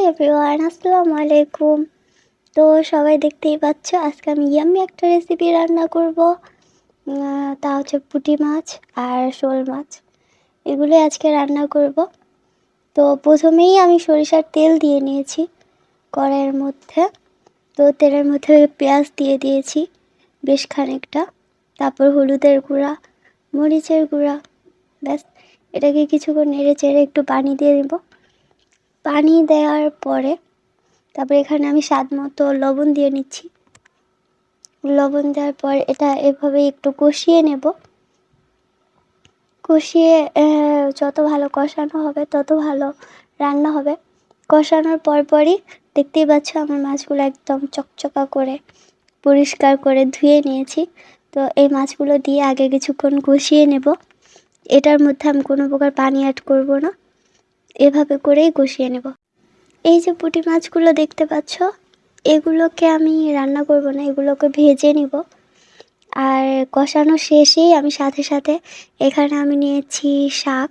Everyone, আসসালামু আলাইকুম। তো সবাই দেখতেই পাচ্ছ, আজকে আমি ইয়াম্মি একটা রেসিপি রান্না করব। তা হচ্ছে পুঁটি মাছ আর শোল মাছ, এগুলো আজকে রান্না করব। তো প্রথমেই আমি সরিষার তেল দিয়ে নিয়েছি কড়াইয়ের মধ্যে। তো তেলের মধ্যে পেঁয়াজ দিয়ে দিয়েছি বেশ খানিকটা, তারপর হলুদের গুঁড়া, মরিচের গুঁড়া, ব্যাস। এটাকে কিছুক্ষণ নেড়ে চেড়ে একটু পানি দিয়ে দেব। পানি দেওয়ার পরে তারপরে এখানে আমি স্বাদ মতো লবণ দিয়ে নিচ্ছি। লবণ দেওয়ার পর এটা এভাবে একটু কষিয়ে নেব। কষিয়ে যত ভালো কষানো হবে তত ভালো রান্না হবে। কষানোর পরই দেখতেই পাচ্ছ আমার মাছগুলো একদম চকচকা করে পরিষ্কার করে ধুয়ে নিয়েছি। তো এই মাছগুলো দিয়ে আগে কিছুক্ষণ কষিয়ে নেব। এটার মধ্যে আমি কোনো প্রকার পানি অ্যাড করব না, এভাবে করেই কষিয়ে নেব। এই যে পুঁটি মাছগুলো দেখতে পাচ্ছ, এগুলোকে আমি রান্না করব না, এগুলোকে ভেজে নিব। আর কষানো শেষেই আমি সাথে সাথে এখানে আমি নিয়েছি শাক,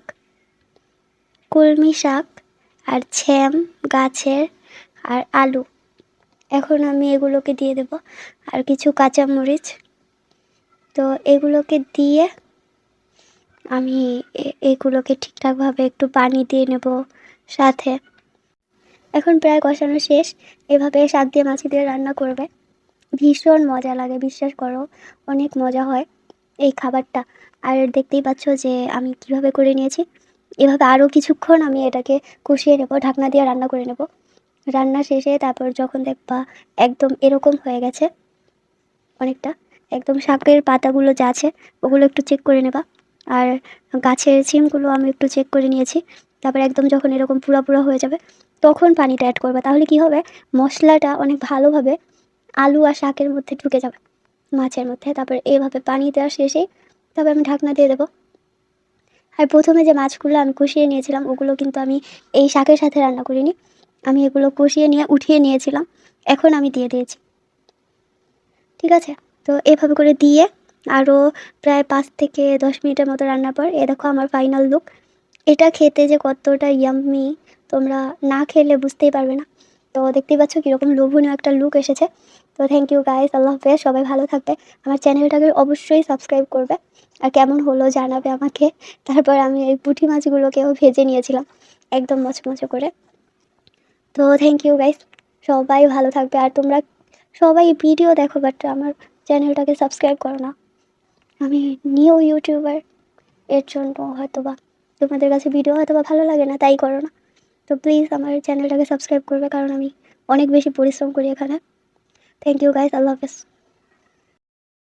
কলমি শাক আর ছ্যাম গাছের আর আলু। এখন আমি এগুলোকে দিয়ে দেব আর কিছু কাঁচামরিচ। তো এগুলোকে দিয়ে আমি এগুলোকে ঠিকঠাকভাবে একটু পানি দিয়ে নেব সাথে। এখন প্রায় কষানো শেষ। এভাবে শাক দিয়ে মাছ দিয়ে রান্না করবে, ভীষণ মজা লাগে, বিশ্বাস করো, অনেক মজা হয় এই খাবারটা। আর দেখতেই পাচ্ছ যে আমি কিভাবে করে নিয়েছি। এভাবে আরও কিছুক্ষণ আমি এটাকে কষিয়ে নেব, ঢাকনা দিয়ে রান্না করে নেব। রান্না শেষে তারপর যখন দেখবা একদম এরকম হয়ে গেছে অনেকটা, একদম শাকের পাতাগুলো যা আছে ওগুলো একটু চেক করে নেবা। আর গাছের সিমগুলো আমি একটু চেক করে নিয়েছি। তারপর একদম যখন এরকম পুরো পুরো হয়ে যাবে তখন পানিটা অ্যাড করবে। তাহলে কি হবে, মশলাটা অনেক ভালোভাবে আলু আর শাকের মধ্যে ঢুকে যাবে, মাছের মধ্যে। তারপর এইভাবে পানি দেওয়া শেষেই তবে আমি ঢাকনা দিয়ে দেবো। আর প্রথমে যে মাছগুলো আমি কষিয়ে নিয়েছিলাম ওগুলো কিন্তু আমি এই শাকের সাথে রান্না করিনি, আমি এগুলো কষিয়ে নিয়ে উঠিয়ে নিয়েছিলাম, এখন আমি দিয়ে দিয়েছি। ঠিক আছে, তো এভাবে করে দিয়ে আরও প্রায় 5 থেকে 10 মিনিটের মতো রান্নার পর এ দেখো আমার ফাইনাল লুক। এটা খেতে যে কতটা ইয়াম্মি তোমরা না খেলে বুঝতেই পারবে না। তো দেখতেই পাচ্ছ কীরকম লোভনীয় একটা লুক এসেছে। তো থ্যাংক ইউ গাইস, আল্লাহ হাফেজ, সবাই ভালো থাকবে। আমার চ্যানেলটাকে অবশ্যই সাবস্ক্রাইব করবে আর কেমন হলো জানাবে আমাকে। তারপর আমি এই পুঁটি মাছগুলোকেও ভেজে নিয়েছিলাম একদম মচমচে করে। তো থ্যাংক ইউ গাইস, সবাই ভালো থাকবে। আর তোমরা সবাই ভিডিও দেখো বাট আমার চ্যানেলটাকে সাবস্ক্রাইব করো না। আমি নিউ ইউটিউবার, এর জন্য হয়তো বা তোমাদের কাছে ভিডিও হয়তো বা ভালো লাগে না, তাই করো না। তো প্লিজ আমার চ্যানেলটাকে সাবস্ক্রাইব করবে, কারণ আমি অনেক বেশি পরিশ্রম করি এখানে। থ্যাংক ইউ গাইস, আল্লাহ হাফেজ।